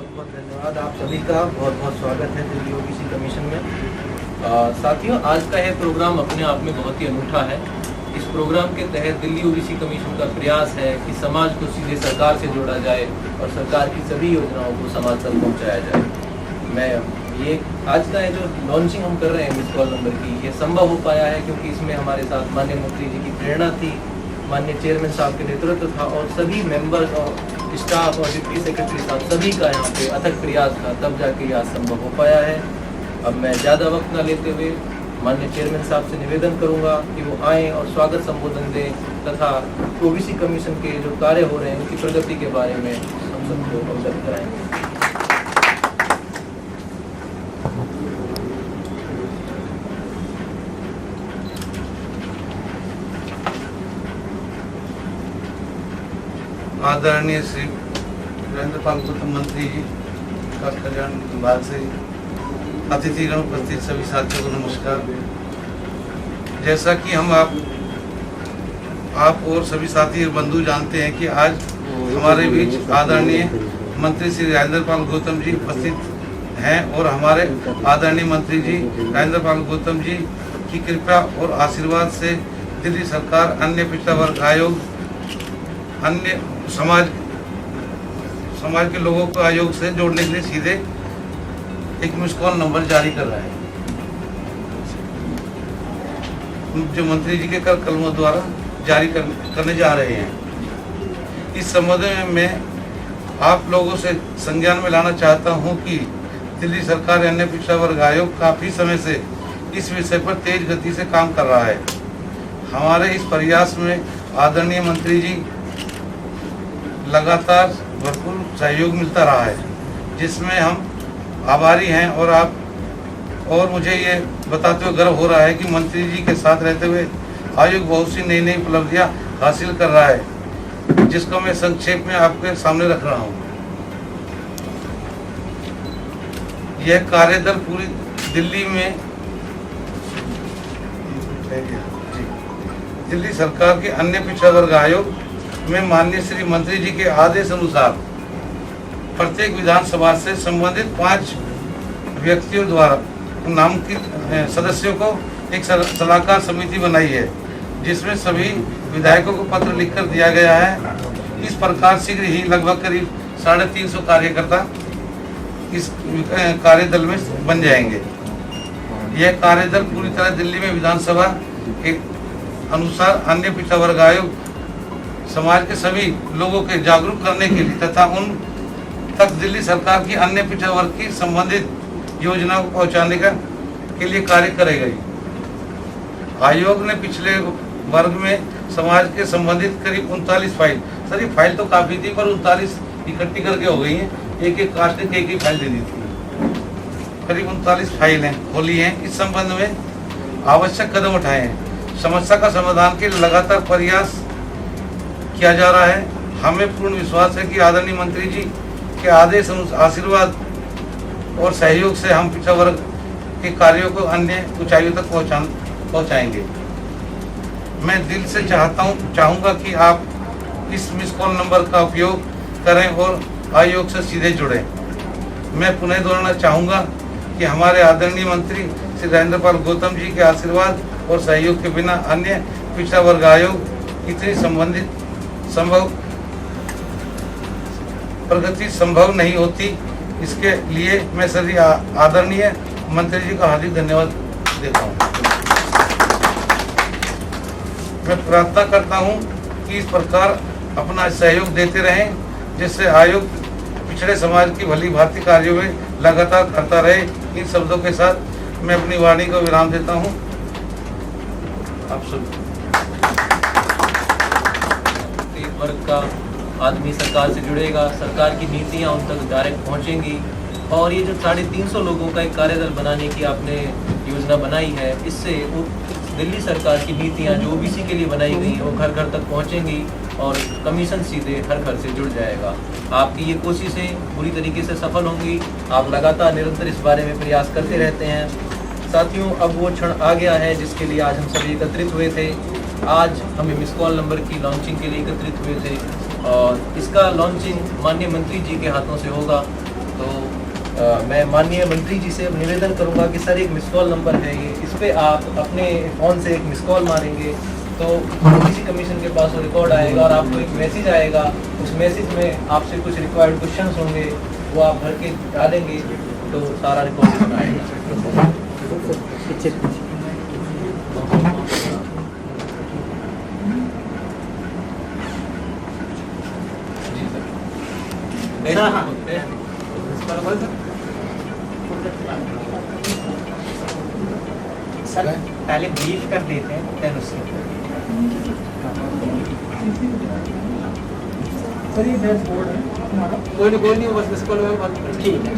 बहुत धन्यवाद। आप सभी का बहुत बहुत स्वागत है दिल्ली ओबीसी कमीशन में। साथियों, आज का यह प्रोग्राम अपने आप में बहुत ही अनूठा है। इस प्रोग्राम के तहत दिल्ली ओबीसी कमीशन का प्रयास है कि समाज को सीधे सरकार से जोड़ा जाए और सरकार की सभी योजनाओं को समाज तक पहुंचाया जाए। मैं ये आज का जो लॉन्चिंग हम कर रहे हैं मिस कॉल नंबर की, ये संभव हो पाया है क्योंकि इसमें हमारे साथ माननीय मंत्री जी की प्रेरणा थी, माननीय चेयरमैन साहब के नेतृत्व था और सभी मेंबर्स और स्टाफ और डिप्टी सेक्रेटरी साहब सभी का यहाँ पे अथक प्रयास था, तब जाके यह संभव हो पाया है। अब मैं ज़्यादा वक्त न लेते हुए माननीय चेयरमैन साहब से निवेदन करूंगा कि वो आएँ और स्वागत संबोधन दें तथा ओबीसी कमीशन के जो कार्य हो रहे हैं उनकी प्रगति के बारे में हम सबको अवगत कराएंगे। आदरणीय श्री वीरेंद्र पाल गौतम मंत्री जी का कल्याण विभाग से अतिथिगण उपस्थित सभी साथियों को नमस्कार। जैसा कि हम आप और सभी साथी और बंधु जानते हैं कि आज हमारे बीच आदरणीय मंत्री श्री वीरेंद्र पाल गौतम जी उपस्थित हैं और हमारे आदरणीय मंत्री जी वीरेंद्र पाल गौतम जी की कृपा और आशीर्वाद से दिल्ली सरकार अन्य पिछड़ा वर्ग आयोग अन्य समाज के लोगों को आयोग से जोड़ने के लिए सीधे एक मिस कॉल नंबर जारी कर रहा है, जो मंत्री जी के कर कलमों द्वारा जारी करने जा रहे हैं। इस संबंध में मैं आप लोगों से संज्ञान में लाना चाहता हूं कि दिल्ली सरकार अन्य पिछड़ा वर्ग आयोग काफी समय से इस विषय पर तेज गति से काम कर रहा है। हमारे इस प्रयास में आदरणीय मंत्री जी लगातार भरपूर सहयोग मिलता रहा है, जिसमें हम आभारी हैं और मुझे ये बताते हुए गर्व हो रहा है कि मंत्री जी के साथ रहते हुए आयोग बहुत सी नई नई उपलब्धियां हासिल कर रहा है, जिसको मैं संक्षेप में आपके सामने रख रहा हूँ। यह कार्यदल पूरी दिल्ली सरकार के अन्य पिछड़ा वर्ग आयोग में माननीय श्री मंत्री जी के आदेश अनुसार प्रत्येक विधानसभा से संबंधित 5 व्यक्तियों द्वारा नामांकित सदस्यों को एक सलाहकार समिति बनाई है, जिसमें सभी विधायकों को पत्र लिखकर दिया गया है। इस प्रकार शीघ्र ही लगभग करीब 350 कार्यकर्ता इस कार्यदल में बन जाएंगे। यह कार्यदल पूरी तरह दिल्ली में विधानसभा के अनुसार अन्य पिछड़ा वर्ग आयोग समाज के सभी लोगों के जागरूक करने के लिए तथा उन तक दिल्ली सरकार की अन्य पिछड़ा वर्ग की संबंधित योजनाओं को पहुंचाने के लिए कार्य करेगा। आयोग ने पिछले वर्ग में समाज के संबंधित करीब 39 फाइल, सर ये फाइल तो काफी थी पर 39 इकट्ठी करके हो गई हैं, एक कास्ट ने एक फाइल दे दी थी, करीब 39 फाइलें खोली हैं। इस संबंध में आवश्यक कदम उठाए हैं। समस्या का समाधान के लिए लगातार प्रयास किया जा रहा है। हमें पूर्ण विश्वास है कि आदरणीय मंत्री जी के आदेश आशीर्वाद और सहयोग से हम पिछड़ा वर्ग के कार्यों को अन्य ऊंचाइयों तक पहुंचाएंगे। मैं दिल से चाहूँगा कि आप इस मिस कॉल नंबर का उपयोग करें और आयोग से सीधे जुड़ें। मैं पुनः दोहराना चाहूँगा कि हमारे आदरणीय मंत्री श्री वीरेंद्र पाल गौतम जी के आशीर्वाद और सहयोग के बिना अन्य पिछड़ा वर्ग आयोग इतनी प्रगति संभव नहीं होती। इसके लिए मैं सभी आदरणीय मंत्री जी का हार्दिक धन्यवाद देता हूँ। मैं प्रार्थना करता हूँ कि इस प्रकार अपना सहयोग देते रहें, जिससे आयोग पिछड़े समाज की भली भांति कार्यों में लगातार करता रहे। इन शब्दों के साथ मैं अपनी वाणी को विराम देता हूँ। आप सब वर्ग का आदमी सरकार से जुड़ेगा, सरकार की नीतियां उन तक डायरेक्ट पहुंचेंगी और ये जो 350 लोगों का एक कार्यदल बनाने की आपने योजना बनाई है, इससे वो दिल्ली सरकार की नीतियां जो ओबीसी के लिए बनाई गई वो घर घर तक पहुंचेंगी और कमीशन सीधे हर घर से जुड़ जाएगा। आपकी ये कोशिशें पूरी तरीके से सफल होंगी। आप लगातार निरंतर इस बारे में प्रयास करते रहते हैं। साथियों, अब वो क्षण आ गया है जिसके लिए आज हम सभी एकत्रित हुए थे। आज हम मिस कॉल नंबर की लॉन्चिंग के लिए एकत्रित हुए थे और इसका लॉन्चिंग माननीय मंत्री जी के हाथों से होगा। तो मैं माननीय मंत्री जी से निवेदन करूंगा कि सर, एक मिस कॉल नंबर है ये, इस पर आप अपने फ़ोन से एक मिस कॉल मारेंगे तो ओबीसी कमीशन के पास वो रिकॉर्ड आएगा और आपको एक मैसेज आएगा। उस मैसेज में आपसे कुछ रिक्वायर्ड क्वेश्चंस होंगे, वो आप भर के डालेंगे तो सारा रिकॉर्ड आएगा। सर पहले ब्रीफ कर देते हैं, फिर उससे कोई नहीं, बस मिस कॉल में बात करें। ठीक है,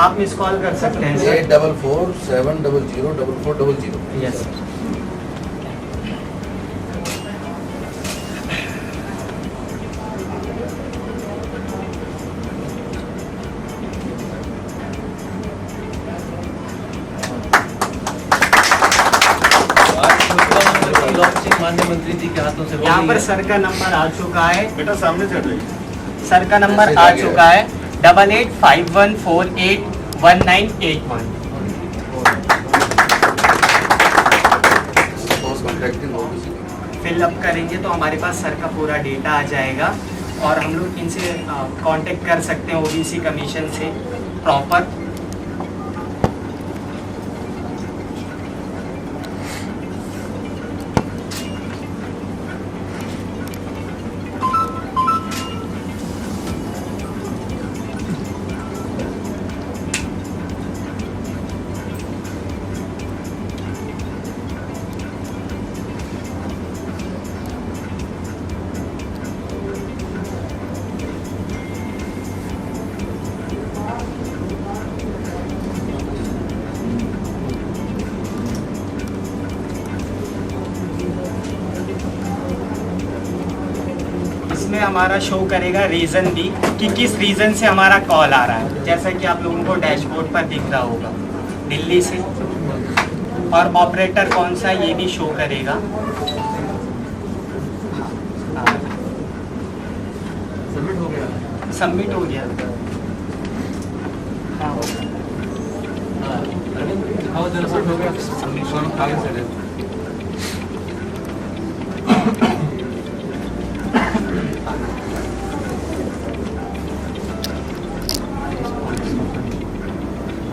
आप मिस कॉल कर सकते हैं सर। 8447004400। यस लॉन्चिंग माननीय मंत्री जी के हाथों से हो यहाँ रही पर है। सर का नंबर आ चुका है। बेटा सामने चढ़ रही। सर का नंबर मैसेज आ आ गया चुका है 8851481981। Suppose contracting OBC. फिलअप करेंगे तो हमारे पास सर का पूरा डेटा आ जाएगा और हम लोग इनसे कांटेक्ट कर सकते हैं ओबीसी कमीशन से प्रॉपर। इसमें हमारा शो करेगा रीज़न भी कि किस रीज़न से हमारा कॉल आ रहा है, जैसा कि आप लोगों को डैशबोर्ड पर दिख रहा होगा दिल्ली से, और ऑपरेटर कौन सा ये भी शो करेगा। सबमिट हो गया। सबमिट हो गया। हाँ, हाँ, दिखाओ जरा, सबमिट हो गया। सबमिशन आगे से ले।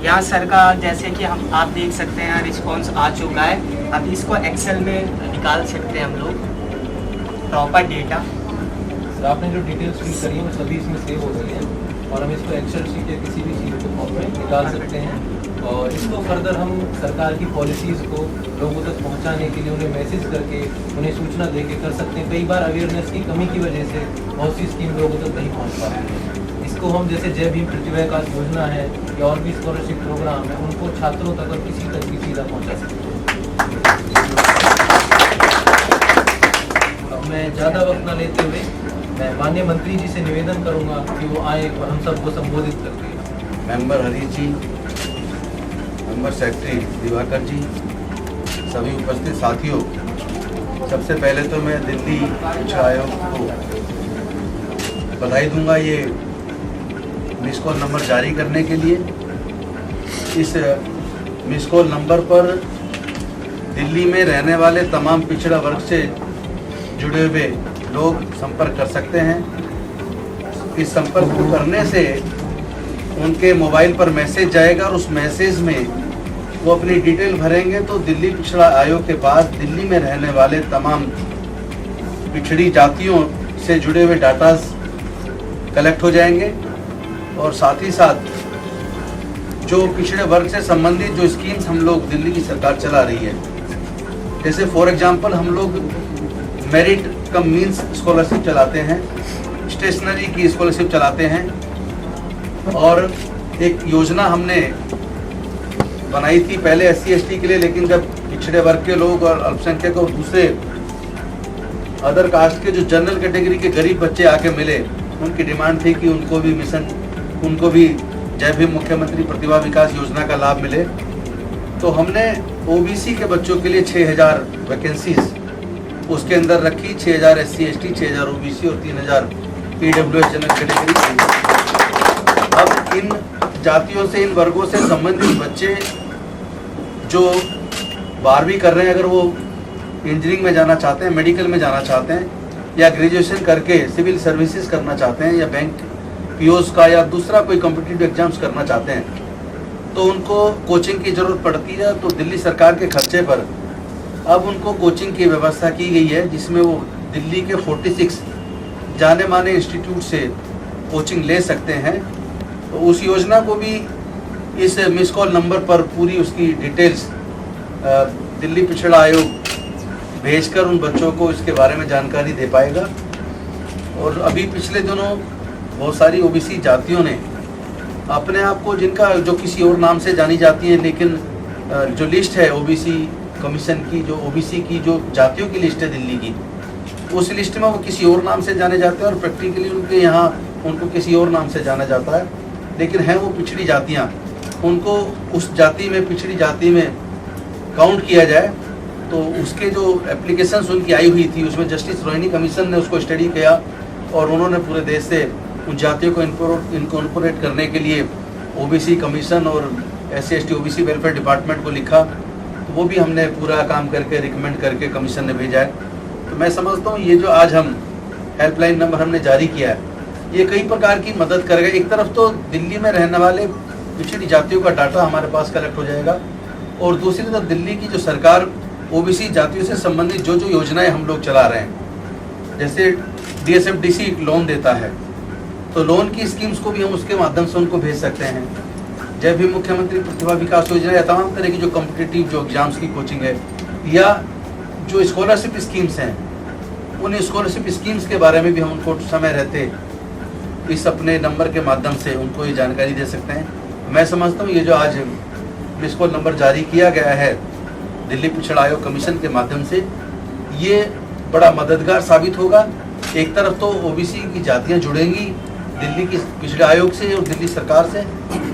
यहाँ सर का जैसे कि आप देख सकते हैं रिस्पॉन्स आ चुका है। अब इसको एक्सेल में निकाल सकते हैं हम लोग प्रॉपर डेटा। सर, आपने जो डिटेल्स फिल करी है वो सभी इसमें सेव हो गई है और हम इसको एक्सेल शीट या किसी भी चीज़ के फॉर्म में निकाल सकते हैं और इसको फर्दर हम सरकार की पॉलिसीज़ को लोगों तक पहुंचाने के लिए उन्हें मैसेज करके उन्हें सूचना देके कर सकते हैं। कई बार अवेयरनेस की कमी की वजह से बहुत सी स्कीम लोगों तक नहीं पहुँच पाती है। इसको हम जैसे जय भीम प्रतिभा विकास योजना है या और भी स्कॉलरशिप प्रोग्राम है, उनको छात्रों तक और किसी तक भी सीधा पहुँचा सकते हैं। मैं ज़्यादा वक्त न लेते हुए मैं माननीय मंत्री जी से निवेदन करूंगा कि वो आए और हम सबको संबोधित करके। मेंबर हरीश जी, मेंबर सेक्रेटरी दिवाकर जी, सभी उपस्थित साथियों, सबसे पहले तो मैं दिल्ली शिक्षा आयोग को बधाई दूंगा ये मिस कॉल नंबर जारी करने के लिए। इस मिस कॉल नंबर पर दिल्ली में रहने वाले तमाम पिछड़ा वर्ग से जुड़े हुए लोग संपर्क कर सकते हैं। इस संपर्क को करने से उनके मोबाइल पर मैसेज जाएगा और उस मैसेज में वो अपनी डिटेल भरेंगे तो दिल्ली पिछड़ा आयोग के पास दिल्ली में रहने वाले तमाम पिछड़ी जातियों से जुड़े हुए डाटा कलेक्ट हो जाएंगे और साथ ही साथ जो पिछड़े वर्ग से संबंधित जो स्कीम्स हम लोग दिल्ली की सरकार चला रही है, जैसे फॉर एग्जांपल हम लोग मेरिट कम मीन्स स्कॉलरशिप चलाते हैं, स्टेशनरी की स्कॉलरशिप चलाते हैं और एक योजना हमने बनाई थी पहले SC ST के लिए, लेकिन जब पिछड़े वर्ग के लोग और अल्पसंख्यक और दूसरे अदर कास्ट के जो जनरल कैटेगरी के गरीब बच्चे आके मिले, उनकी डिमांड थी कि उनको भी जय भीम मुख्यमंत्री प्रतिभा विकास योजना का लाभ मिले। तो हमने ओबीसी के बच्चों के लिए 6000 वैकेंसीज उसके अंदर रखी, 6000 SC ST, 6000 OBC और 3000 EWS जनरल कैटेगरी। अब इन जातियों से, इन वर्गों से संबंधित बच्चे जो 12वीं कर रहे हैं, अगर वो इंजीनियरिंग में जाना चाहते हैं, मेडिकल में जाना चाहते हैं, या ग्रेजुएशन करके सिविल सर्विसेज करना चाहते हैं, या बैंक POs का या दूसरा कोई कॉम्पिटिटिव एग्जाम्स करना चाहते हैं, तो उनको कोचिंग की ज़रूरत पड़ती है। तो दिल्ली सरकार के खर्चे पर अब उनको कोचिंग की व्यवस्था की गई है, जिसमें वो दिल्ली के 46 जाने माने इंस्टीट्यूट से कोचिंग ले सकते हैं। तो उस योजना को भी इस मिस कॉल नंबर पर पूरी उसकी डिटेल्स दिल्ली पिछड़ा आयोग भेजकर उन बच्चों को इसके बारे में जानकारी दे पाएगा। और अभी पिछले दिनों बहुत सारी OBC जातियों ने अपने आप को, जिनका जो किसी और नाम से जानी जाती है, लेकिन जो लिस्ट है OBC कमीशन की, जो OBC की जो जातियों की लिस्ट है दिल्ली की, उस लिस्ट में वो किसी और नाम से जाने जाते हैं और प्रैक्टिकली उनके यहाँ उनको किसी और नाम से जाना जाता है। लेकिन हैं वो पिछड़ी जातियाँ, उनको उस जाति में, पिछड़ी जाति में काउंट किया जाए। तो उसके जो एप्लीकेशंस उनकी आई हुई थी, उसमें जस्टिस रोहिणी कमीशन ने उसको स्टडी किया और उन्होंने पूरे देश से उन जातियों को इनकॉर्पोरेट करने के लिए OBC कमीशन और SC ST OBC welfare department को लिखा। तो वो भी हमने पूरा काम करके रिकमेंड करके कमीशन ने भेजा है। तो मैं समझता हूँ ये जो आज हम हेल्पलाइन नंबर हमने जारी किया है, ये कई प्रकार की मदद करेगा। एक तरफ तो दिल्ली में रहने वाले पिछड़ी जातियों का डाटा हमारे पास कलेक्ट हो जाएगा, और दूसरी तरफ दिल्ली की जो सरकार OBC जातियों से संबंधित जो जो योजनाएं हम लोग चला रहे हैं, जैसे DSFDC लोन देता है, तो लोन की स्कीम्स को भी हम उसके माध्यम से उनको भेज सकते हैं। जब भी मुख्यमंत्री प्रतिभा विकास योजना या तमाम तरह की जो कॉम्पिटिटिव जो एग्जाम्स की कोचिंग है, या जो स्कॉलरशिप स्कीम्स हैं, उन स्कॉलरशिप स्कीम्स के बारे में भी हम उनको समय रहते इस अपने नंबर के माध्यम से उनको ये जानकारी दे सकते हैं। मैं समझता हूँ ये जो आज मिस कॉल नंबर जारी किया गया है दिल्ली पिछड़ा आयोग कमीशन के माध्यम से, ये बड़ा मददगार साबित होगा। एक तरफ तो OBC की जातियाँ जुड़ेंगी दिल्ली की पिछड़े आयोग से और दिल्ली सरकार से,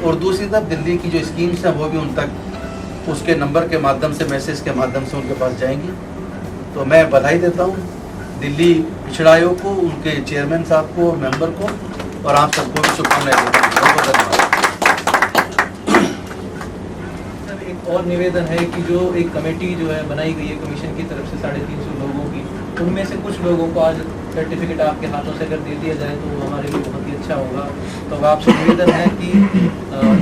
और दूसरी तरफ दिल्ली की जो स्कीम्स हैं वो भी उन तक उसके नंबर के माध्यम से, मैसेज के माध्यम से उनके पास जाएंगी। तो मैं बधाई देता हूँ दिल्ली पिछड़ा आयोग को, उनके चेयरमैन साहब को, मेंबर को, और आप सबको भी शुभकामनाएं देता हूँ। बहुत बहुत धन्यवाद। एक और निवेदन है कि जो एक कमेटी जो है बनाई गई है कमीशन की तरफ से 350 लोगों की, उनमें से कुछ लोगों को आज सर्टिफिकेट आपके हाथों से अगर दे दिया जाए तो हमारे लिए बहुत ही अच्छा होगा। तो आपसे निवेदन है कि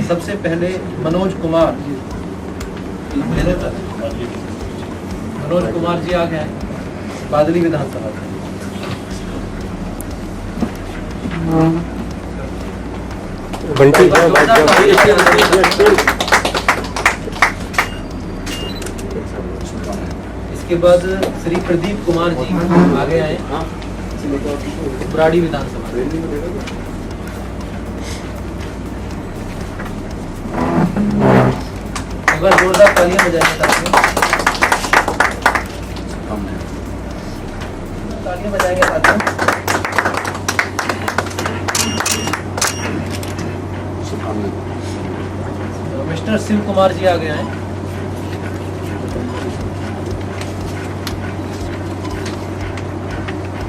सबसे पहले मनोज कुमार जी आ गए हैं, बादली विधानसभा से। इसके बाद श्री प्रदीप कुमार जी आगे आए, बुराड़ी विधानसभा। एक बार जोरदार तालियां बजाएंगे, तालियां बजाएंगे साथियों। मिस्टर शिव कुमार जी आगे आए।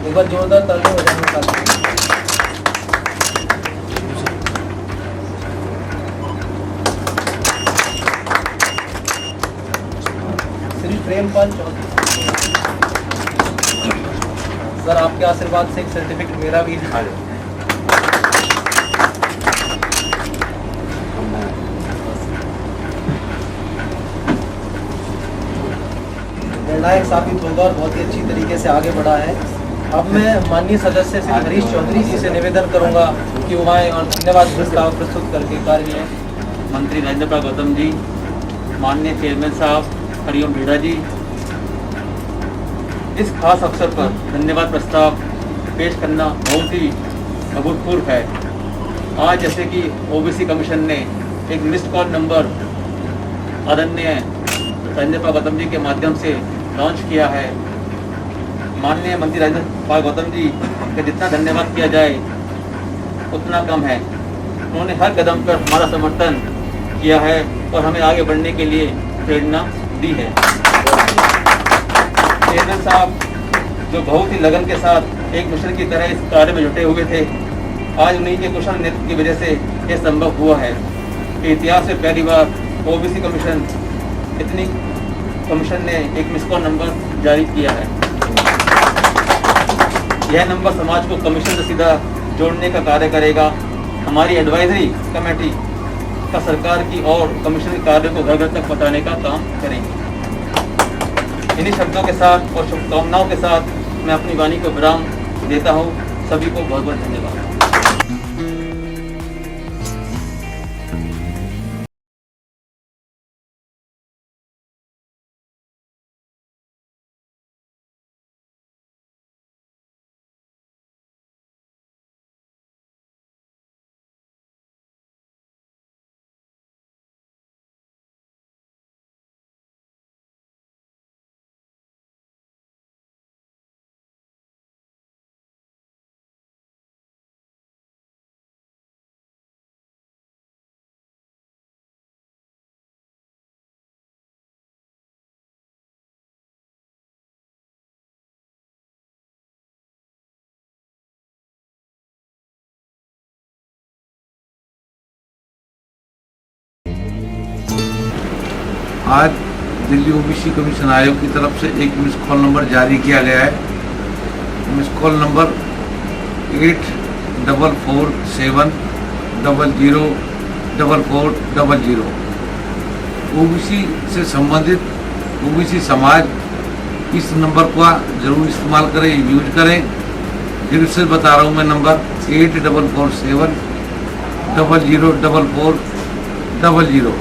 एक बार जोरदार तालियां बजाएंगे साथियों। श्री प्रेमपाल चौधरी सर, आपके आशीर्वाद से एक सर्टिफिकेट मेरा भी है। निर्णायक साबित होगा और बहुत ही अच्छी तरीके से आगे बढ़ा है। अब मैं माननीय सदस्य श्री हरीश चौधरी जी से निवेदन करूंगा कि वो आए और धन्यवाद प्रस्ताव प्रस्तुत करके कार्य मंत्री राजेंद्र प्रसाद गौतम जी, माननीय चेयरमैन साहब हरिओम भेड़ा जी, इस खास अवसर पर धन्यवाद प्रस्ताव पेश करना बहुत ही अभूतपूर्व है। आज जैसे कि OBC कमीशन ने एक मिस्ड कॉल नंबर आदरणीय राजेंद्र प्रसाद गौतम जी के माध्यम से लॉन्च किया है, माननीय मंत्री राजेंद्र प्रसाद गौतम जी का जितना धन्यवाद किया जाए उतना कम है। उन्होंने हर कदम पर हमारा समर्थन किया है और हमें आगे बढ़ने के लिए प्रेरणा दी है। चेयरमैन साहब जो बहुत ही लगन के साथ एक मिशन की तरह इस कार्य में जुटे हुए थे, आज उन्हीं के कुशल नेतृत्व की वजह से यह संभव हुआ है कि इतिहास में पहली बार ओबीसी कमीशन ने एक मिस कॉल नंबर जारी किया है। यह नंबर समाज को कमीशन से सीधा जोड़ने का कार्य करेगा। हमारी एडवाइजरी कमेटी का सरकार की और कमीशन के कार्य को घर घर तक पहुंचाने का काम करेंगे। इन्हीं शब्दों के साथ और शुभकामनाओं के साथ मैं अपनी वाणी को विराम देता हूँ। सभी को बहुत बहुत धन्यवाद। आज दिल्ली ओबीसी कमीशन आयोग की तरफ से एक मिस कॉल नंबर जारी किया गया है। Miss call number 8447004400। ओबीसी से संबंधित ओबीसी समाज इस नंबर का जरूर इस्तेमाल करें, यूज करें। फिर से बता रहा हूँ मैं नंबर 8447004400।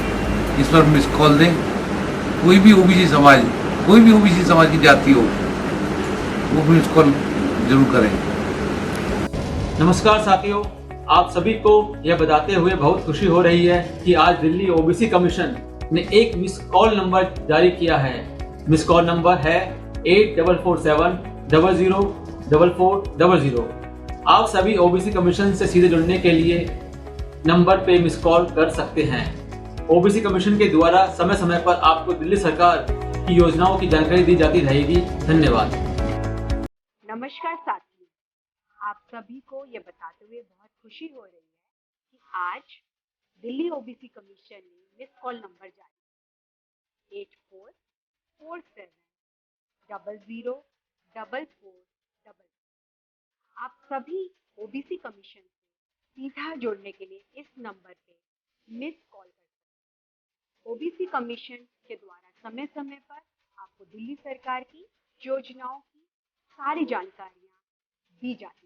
इस पर मिस कॉल दें। कोई भी ओबीसी समाज की जाति हो, वो मिस कॉल जरूर करें। नमस्कार साथियों, आप सभी को यह बताते हुए बहुत खुशी हो रही है कि आज दिल्ली ओबीसी कमीशन ने एक मिस कॉल नंबर जारी किया है। मिस कॉल नंबर है 8447004400। आप सभी ओबीसी कमीशन से सीधे जुड़ने के लिए नंबर पे मिस कॉल कर सकते हैं। ओबीसी कमीशन के द्वारा समय समय पर आपको दिल्ली सरकार की योजनाओं की जानकारी दी जाती रहेगी। धन्यवाद। नमस्कार साथियों, आप सभी को ये बताते हुए बहुत खुशी हो रही है कि आज दिल्ली ओबीसी कमीशन ने मिस कॉल नंबर जारी 8447004400। आप सभी ओबीसी कमीशन से सीधा जुड़ने के लिए इस नंबर पे मिस कॉल कर सकते हैं। ओबीसी कमीशन के द्वारा समय समय पर आपको दिल्ली सरकार की योजनाओं की सारी जानकारियां दी जाती है।